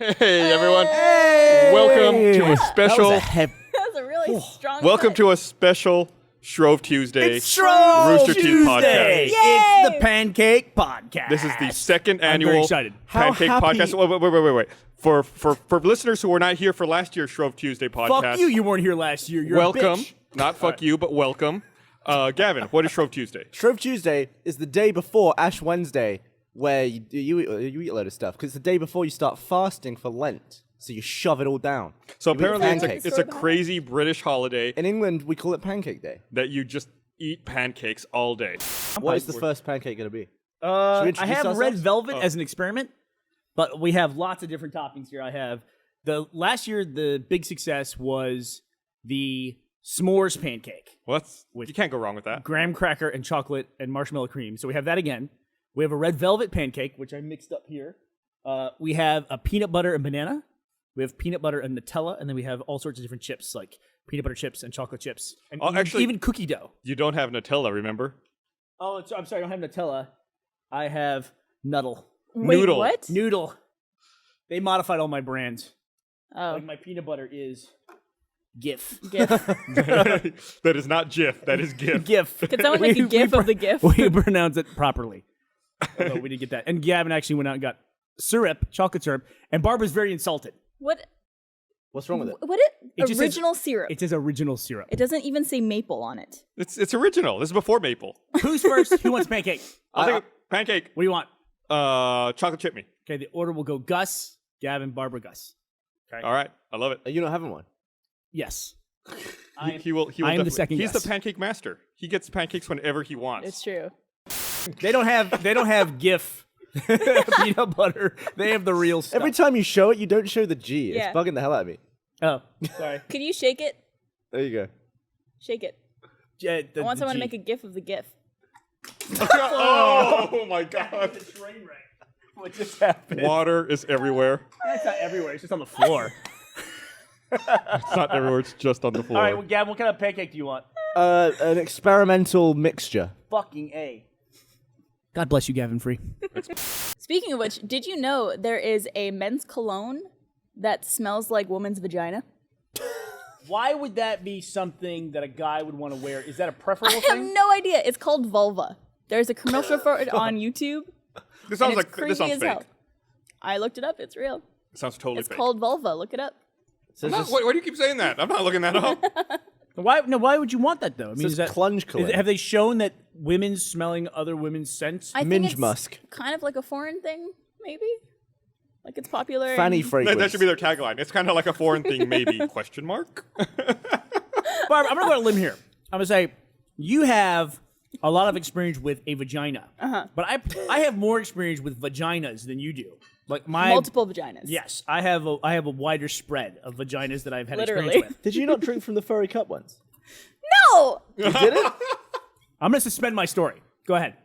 Hey everyone! Hey! Welcome to a special. That was a really strong. Welcome cut. to a special Shrove Tuesday. It's Shrove Rooster Teeth Tuesday. Podcast. Yay! It's the Pancake Podcast. This is the second I'm annual very excited. Pancake How happy- Podcast. Wait. For listeners who were not here for last year's Shrove Tuesday podcast, Fuck you! You weren't here last year. You're welcome. A bitch. Not fuck you, but welcome. Gavin, what is Shrove Tuesday? Shrove Tuesday is the day before Ash Wednesday, where you eat a load of stuff, because it's the day before you start fasting for Lent, so you shove it all down. So You eat apparently pancakes. it's a crazy British holiday In England, we call it Pancake Day. that you just eat pancakes all day. What is the first pancake going to be? Should we I introduce have ourselves? red velvet as an experiment, but we have lots of different toppings here. I have last year the big success was the s'mores pancake, Well, you can't go wrong with that. graham cracker and chocolate and marshmallow cream. So we have that again. We have a red velvet pancake, which I mixed up here. We have a peanut butter and banana. We have peanut butter and Nutella, and then we have all sorts of different chips, like peanut butter chips and chocolate chips, and even cookie dough. You don't have Nutella, remember? Oh, I'm sorry, I don't have Nutella. I have Nuddle. Wait, Noodle. what? Noodle. They modified all my brands. Oh, Like my peanut butter is GIF. GIF. That is not Jif. That is GIF. GIF. Could someone make a GIF of the GIF? We pronounce it properly. Although we didn't get that. And Gavin actually went out and got syrup, chocolate syrup, and Barbara's very insulted. What? What's wrong with it? What? It just Original syrup. It says original syrup. It doesn't even say maple on it. It's original. This is before maple. Who's first? Who wants pancake? I'll take a pancake. What do you want? Chocolate chip me. Okay, the order will go Gus, Gavin, Barbara, Gus. All right, I love it. Are you not having one? Yes. He will. I am the definitely- second He's guess. the pancake master. He gets pancakes whenever he wants. It's true. They don't have GIF peanut butter. They have the real stuff. Every time you show it, you don't show the G. It's Yeah. bugging the hell out of me. Oh, sorry. Could you shake it? There you go. Shake it. I I want someone to make a GIF of the GIF. Oh my God! train wreck. What just happened? Water is everywhere. That's not everywhere. It's just on the floor. It's not everywhere. It's just on the floor. All right, well, Gavin, what kind of pancake do you want? An experimental mixture. Fucking A. God bless you, Gavin Free. Speaking of which, did you know there is a men's cologne that smells like woman's vagina? Why would that be something that a guy would want to wear? Is that a preferable I have thing? no idea. It's called vulva. There's a commercial for it on YouTube. This sounds and it's like creepy this sounds as fake. hell. I looked it up. It's real. It sounds totally It's fake. called vulva. Look it up. So it's just, Why do you keep saying that? I'm not looking that up. Why would you want that, though? I mean, it's is that, clunge cologne. have they shown that women smelling other women's scents? I think Minge it's musk. kind of like a foreign thing, maybe. Like it's popular. Fanny in- fragrance. That should be their tagline. It's kind of like a foreign thing, maybe? Question mark. Barbara, I'm going to go on a limb here. I'm going to say, you have a lot of experience with a vagina. But I have more experience with vaginas than you do. Like multiple vaginas. Yes, I have a wider spread of vaginas that I've had Literally. experience with. Did you not drink from the furry cup once? No! You did it? I'm going to suspend my story. Go ahead.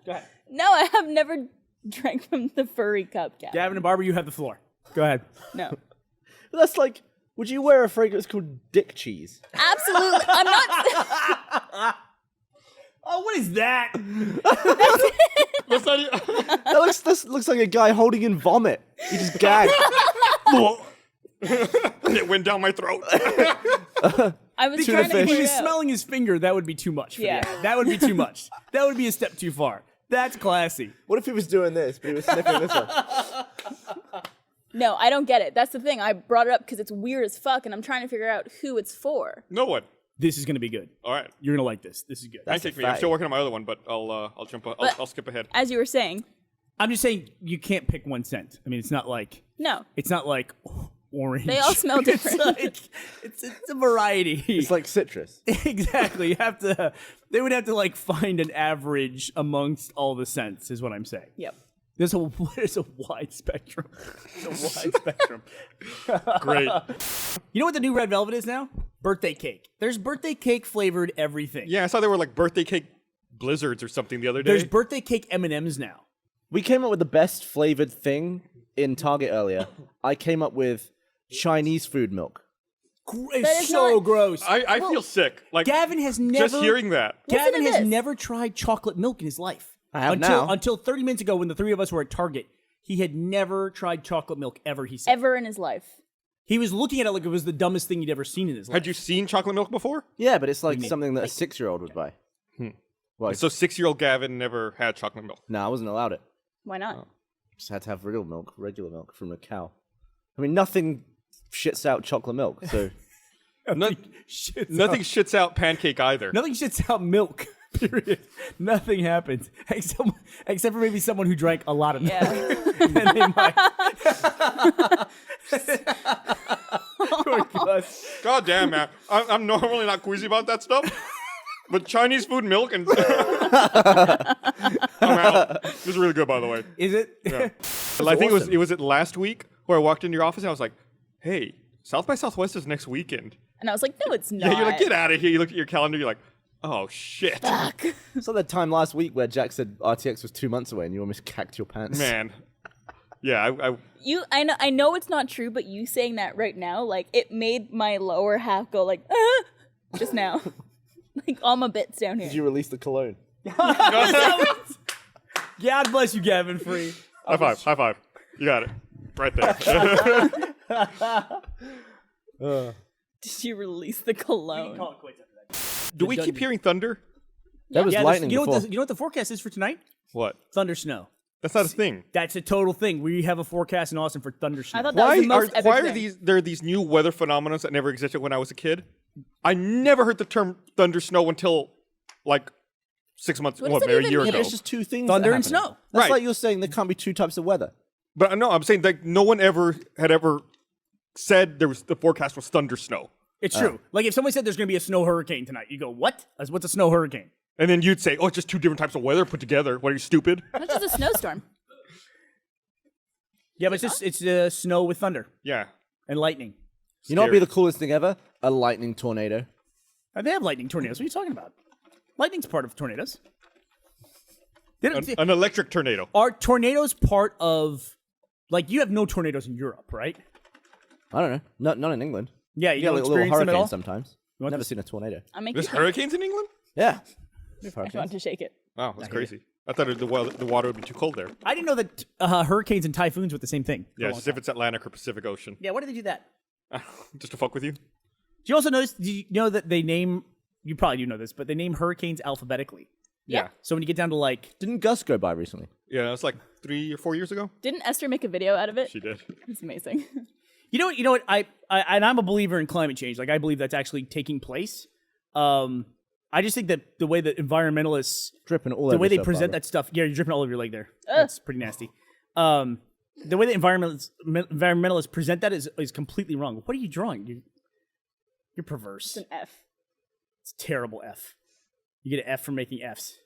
Go ahead. No, I have never drank from the furry cup, Gavin. Gavin and Barbara, you have the floor. Go ahead. No. That's like, would you wear a fragrance called dick cheese? Absolutely. I'm not. Oh, what is that? That's not even- This looks like a guy holding in vomit. He just gagged. It went down my throat. I was Tuna trying to fish. If figure he it was out. smelling his finger, that would be too much. For Yeah. the That would be too much. That would be a step too far. That's classy. What if he was doing this, but he was sniffing this one? No, I don't get it. That's the thing. I brought it up because it's weird as fuck, and I'm trying to figure out who it's for. No one. This is going to be good. All right. You're going to like this. This is good. Pancake a me. I'm fact. still working on my other one, but I'll jump. I'll skip ahead. As you were saying, I'm just saying you can't pick one scent. I mean, it's not like no. orange. They all smell different. It's a variety. It's like citrus. Exactly. You have to. They would have to like find an average amongst all the scents. Is what I'm saying. Yep. There's a wide spectrum. There's a wide spectrum. Great. You know what the new red velvet is now? Birthday cake. There's birthday cake flavored everything. Yeah, I saw there were like birthday cake blizzards or something the other day. There's birthday cake M&Ms now. We came up with the best flavored thing in Target earlier. I came up with Chinese food milk. It's That is so not- gross. I feel sick. Like Gavin has never just hearing that. Gavin Listen to has this. never tried chocolate milk in his life. I have now. Until 30 minutes ago when the three of us were at Target, He had never tried chocolate milk ever, he said. Ever in his life. He was looking at it like it was the dumbest thing he'd ever seen in his life. Had you seen chocolate milk before? Yeah, but it's like something that a 6-year-old would buy. Well, So 6-year-old Gavin never had chocolate milk. no, I wasn't allowed it. Why not? Just had to have real milk, regular milk from a cow. I mean, nothing shits out chocolate milk, so... Nothing Shits out- shits out Pancake either. Nothing shits out milk. Period. Nothing happens except for maybe someone who drank a lot of milk. Yeah. And they might. Poor Gus. God damn, man. I'm normally not queasy about that stuff. But Chinese food milk and... I'm out. This is really good, by the way. Is it? Yeah. I think it was last week where I walked into your office and I was like, hey, South by Southwest is next weekend. And I was like, no, it's not. Yeah, you're like, get out of here. You look at your calendar, you're like, oh, shit. Fuck. It's like that time last week where Jack said RTX was 2 months away and you almost cacked your pants. Man. Yeah, I know it's not true, but you saying that right now, like, it made my lower half go like, just now. Like, all my bits down here. Did you release the cologne? God bless you, Gavin Free. High five. You got it. Right there. Did you release the cologne? Do we keep hearing thunder? That was lightning you know before. what you know what the forecast is for tonight? What? Thunder snow. That's not a thing. That's a total thing. We have a forecast in Austin for thunder snow. I thought that was the most epic Why are thing. there are these new weather phenomena that never existed when I was a kid? I never heard the term thunder snow until like 6 months, What does it maybe a even year mean? Yeah, ago. but it's just two things. Thunder that and happen. snow. That's Right. like you're saying there can't be two types of weather. But no, I'm saying like no one had ever said the forecast was thunder snow. It's true. Like if someone said there's going to be a snow hurricane tonight, you go, what? What's a snow hurricane? And then you'd say, oh, it's just two different types of weather put together. What, are you stupid? That's just a snowstorm. Yeah, but it's snow with thunder Yeah. and lightning. You know what'd be the coolest thing ever? A lightning tornado. They have lightning tornadoes. What are you talking about? Lightning's part of tornadoes. They don't, An electric tornado. are tornadoes part of, like, you have no tornadoes in Europe, right? I don't know. Not in England. Yeah, You you get don't like little experience them at all? hurricanes sometimes. want Never this? seen a tornado. I'm making There's hurricanes in England? Yeah. I just want to shake it. Wow, that's crazy. I thought the water would be too cold there. I didn't know that hurricanes and typhoons were the same thing. Yeah, it's as if it's Atlantic or Pacific Ocean. Yeah, why did they do that? Just to fuck with you? Do you also notice, do you know that they name, you probably do know this, but they name hurricanes alphabetically. Yeah. So when you get down to like, Didn't Gus go by recently? Yeah, it's like 3 or 4 years ago. Didn't Esther make a video out of it? She did. It's amazing. you know what, I and I'm a believer in climate change. Like I believe that's actually taking place. I just think that the way that environmentalists, Dripping all the over way they yourself, present Barbara. that stuff, yeah, you're dripping all over your leg there. That's pretty nasty. The way that environmentalists present that is completely wrong. What are you drawing? You're perverse. It's an F. It's a terrible F. You get an F for making Fs.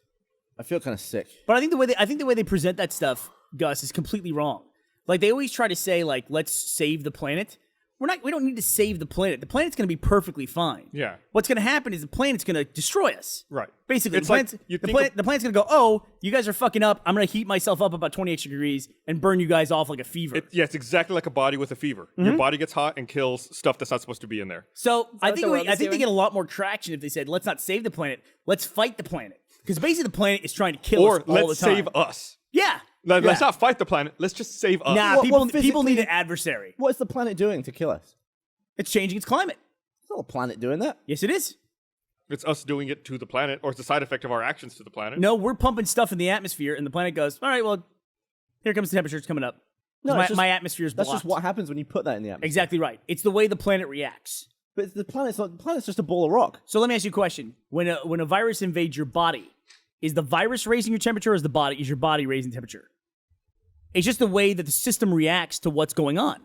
I feel kind of sick. But I think the way they present that stuff, Gus, is completely wrong. Like they always try to say, like, let's save the planet. We don't need to save the planet. The planet's gonna be perfectly fine. Yeah. What's gonna happen is the planet's gonna destroy us. Right. Basically, It's the like planet's, you the, think planet, the planet's gonna go, oh, you guys are fucking up. I'm gonna heat myself up about 28 degrees and burn you guys off like a fever. Yeah, it's exactly like a body with a fever. Your body gets hot and kills stuff that's not supposed to be in there. So I what think the world I is think they doing? get a lot more traction if they said, let's not save the planet, let's fight the planet. Because basically the planet is trying to kill Or us all the let's time. save us. Yeah. Let's not fight the planet. Let's just save us. Nah, Well, people physically- need an adversary. What is the planet doing to kill us? It's changing its climate. It's not the planet doing that. Yes, it is. It's us doing it to the planet, or it's a side effect of our actions to the planet. No, we're pumping stuff in the atmosphere, and the planet goes, all right, well, here comes the temperature's coming up. No, my, it's just- my atmosphere is blocked. That's just what happens when you put that in the atmosphere. Exactly right. It's the way the planet reacts. But the planet's just a ball of rock. So let me ask you a question. When a virus invades your body, is the virus raising your temperature, or is your body raising temperature? It's just the way that the system reacts to what's going on.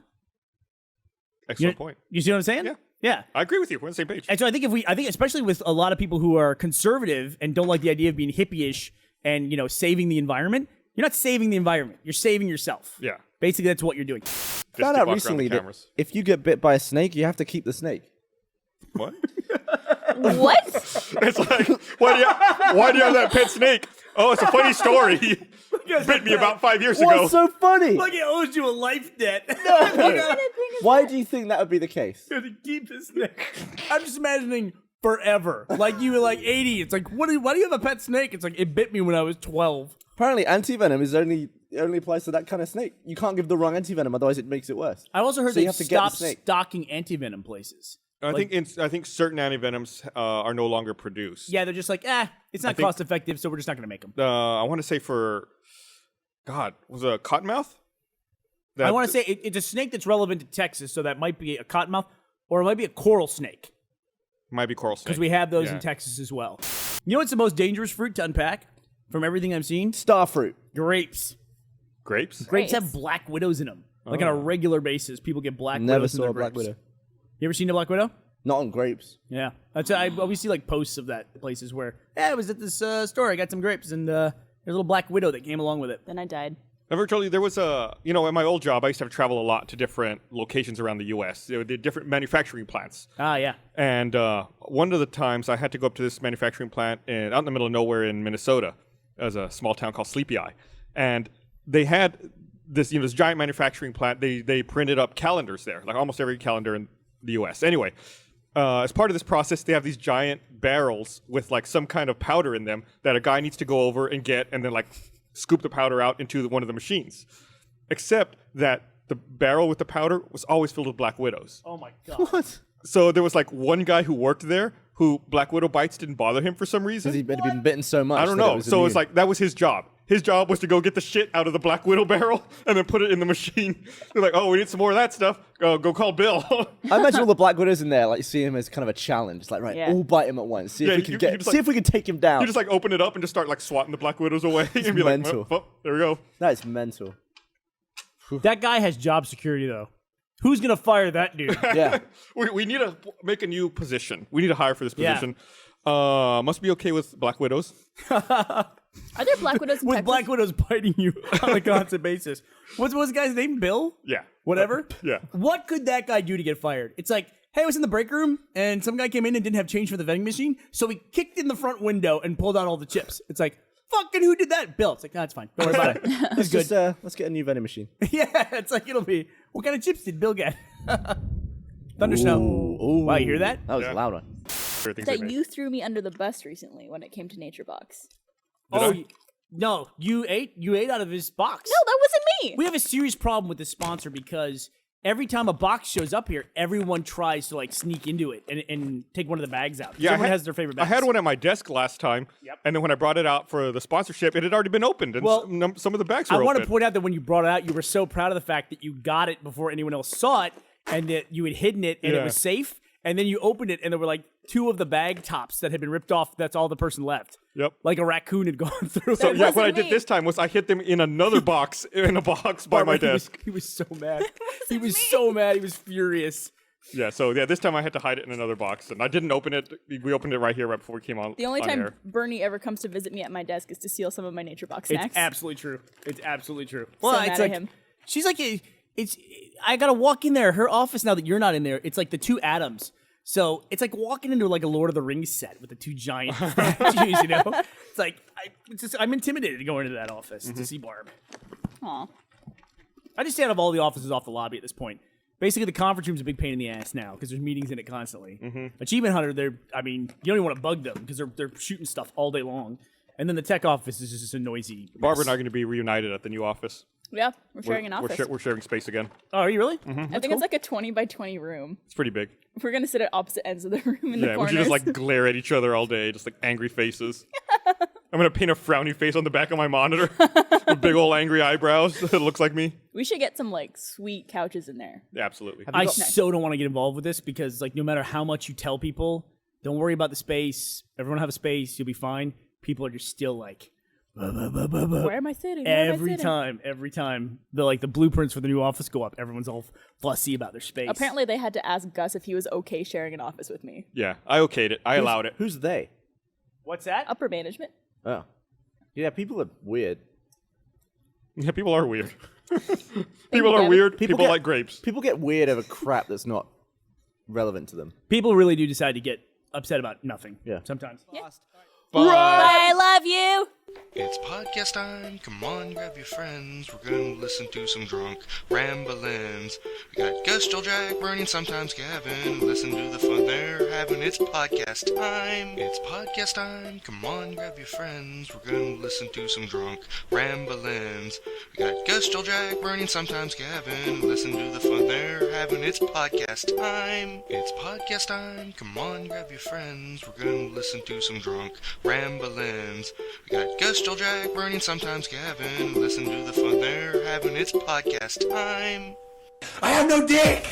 Excellent point. You see what I'm saying? Yeah. Yeah. I agree with you. We're on the same page. And so I think especially with a lot of people who are conservative and don't like the idea of being hippie-ish and, saving the environment, you're not saving the environment. You're saving yourself. Yeah. Basically, that's what you're doing. Found to out walk around recently the that cameras. if you get bit by a snake, you have to keep the snake. What? What? It's like, why do you have that pet snake? Oh, it's a funny story. He bit me about 5 years ago. What's so funny? Like it owes you a life debt. Why do you think that would be the case? To keep this snake. I'm just imagining forever. Like you were like 80. It's like, why do you have a pet snake? It's like, it bit me when I was 12. Apparently, anti-venom is only only applies to that kind of snake. You can't give the wrong antivenom, otherwise it makes it worse. I also heard So you they have to get the stopped snake. stocking antivenom places. I think certain antivenoms are no longer produced. Yeah, they're just like, it's not think- cost effective, so we're just not going to make them. I want to say was it a cottonmouth? I want to say it's a snake that's relevant to Texas, so that might be a cottonmouth, or it might be a coral snake, might be coral snake. because we have those Yeah. in Texas as well. You know what's the most dangerous fruit to unpack from everything I've seen? Starfruit. Grapes. Grapes. Grapes Grapes. have black widows in them. Like on a regular basis, people get black Never widows in saw their a black grapes. widow. You ever seen a black widow? Not on grapes. Yeah, I always see like posts of that places where I was at this store, I got some grapes, and there's a little black widow that came along with it. Then I died. Ever told you there was at my old job, I used to have to travel a lot to different locations around the U.S. There were the different manufacturing plants. Ah, yeah. And one of the times I had to go up to this manufacturing plant out in the middle of nowhere in Minnesota, as a small town called Sleepy Eye. And they had this giant manufacturing plant. They printed up calendars there, like almost every calendar in the U.S. Anyway, as part of this process, they have these giant barrels with like some kind of powder in them that a guy needs to go over and get, and then like scoop the powder out into one of the machines. Except that the barrel with the powder was always filled with black widows. Oh my god. What? So there was like one guy who worked there who black widow bites didn't bother him for some reason. Has he been bitten so much? I don't that know. It was So it's immune? like that was his job. His job was to go get the shit out of the black widow barrel and then put it in the machine. They're like, oh, we need some more of that stuff. Go call Bill. I imagine all the black widows in there, like, see him as kind of a challenge. It's like, right, Yeah. all bite him at once. See Yeah, if we you can just, see if we can take him down. You just like open it up and just start like swatting the black widows away and be mental. like, oh, there we go. That is mental. That guy has job security though. Who's gonna fire that dude? Yeah. We need to make a new position. We need to hire for this Yeah. position. Must be okay with black widows. Are there black widows in With Texas? black widows biting you on a constant basis. What's the guy's name? Bill? Yeah. Whatever? Yeah. What could that guy do to get fired? It's like, hey, I was in the break room and some guy came in and didn't have change for the vending machine, so he kicked in the front window and pulled out all the chips. It's like, fucking who did that? Bill. It's like, that's fine. Don't worry about it. It's good. Just, let's get a new vending machine. Yeah, it's like it'll be. What kind of chips did Bill get? Thunder snow. Ooh. Wow, you hear that? That was Yeah. a loud one. Things they That make. you threw me under the bus recently when it came to Nature Box. No, you ate out of his box. No, that wasn't me. We have a serious problem with this sponsor because every time a box shows up here, everyone tries to like sneak into it and take one of the bags out. Yeah, Everyone has their favorite I bags. had one at my desk last time, and then when I brought it out for the sponsorship, it had already been opened, and Well, some of the bags I were want to open. point out that when you brought it out, you were so proud of the fact that you got it before anyone else saw it, and that you had hidden it, and it Yeah. was safe. And then you opened it, and there were like two of the bag tops that had been ripped off. That's all the person left. Yep. Like a raccoon had gone through. So it. yeah, what wasn't I did me. this time was I hid them in another box, by my desk. He was so mad. He was so mad. He was furious. Yeah, so yeah, this time I had to hide it in another box, and I didn't open it. We opened it right here, right before we came on. The only on time air. Bernie ever comes to visit me at my desk is to steal some of my Nature Box snacks. It's absolutely true. It's absolutely true. mad it's at like him. she's like it's. I gotta walk in there. Her office now that you're not in there. It's like the two atoms. So it's like walking into like a Lord of the Rings set with the two giant statues. You know, it's like I'm intimidated to go into that office to see Barb. Aw. I just stay out of all the offices off the lobby at this point. Basically, the conference room's a big pain in the ass now because there's meetings in it constantly. Achievement Hunter, you don't even want to bug them because they're shooting stuff all day long. And then the tech office is just a noisy. Barbara and I mess. are going to be reunited at the new office. Yeah, we're sharing an office. We're sharing space again. Oh, are you really? I think it's like a 20 by 20 room. It's pretty big. We're gonna sit at opposite ends of the room in the Yeah, we corners. should just like glare at each other all day, just like angry faces. I'm gonna paint a frowny face on the back of my monitor with big old angry eyebrows that looks like me. We should get some like sweet couches in there. Yeah, absolutely. I so don't want to get involved with this because, like, no matter how much you tell people, don't worry about the space. Everyone will have a space. You'll be fine. People are just still like, Where am I sitting? Where am I every sitting? time the blueprints for the new office go up, everyone's all fussy about their space. Apparently, they had to ask Gus if he was okay sharing an office with me. Yeah, I okayed it. I allowed it. Who's they? What's that? Upper management. Oh. Yeah, people are weird. Yeah, people are weird. People are Gavin. weird. People People get- like grapes. People get weird over crap that's not relevant to them. People really do decide to get upset about nothing. Yeah. Sometimes. I love you. It's podcast time, come on, grab your friends. We're gonna listen to some drunk ramblings. We got Gus, Joel, Jack, Burnie, and sometimes Gavin. Listen to the fun they're having, it's podcast time. It's podcast time, come on, grab your friends. We're gonna listen to some drunk ramblings. We got Gus, Joel, Jack, Burnie, and sometimes Gavin. Listen to the fun they're having, it's podcast time. It's podcast time, come on, grab your friends. We're gonna listen to some drunk ramblings. We got Gus, Joel, Jack, Burnie, and sometimes Gavin. Listen to the fun they're having, it's podcast time. I have no dick!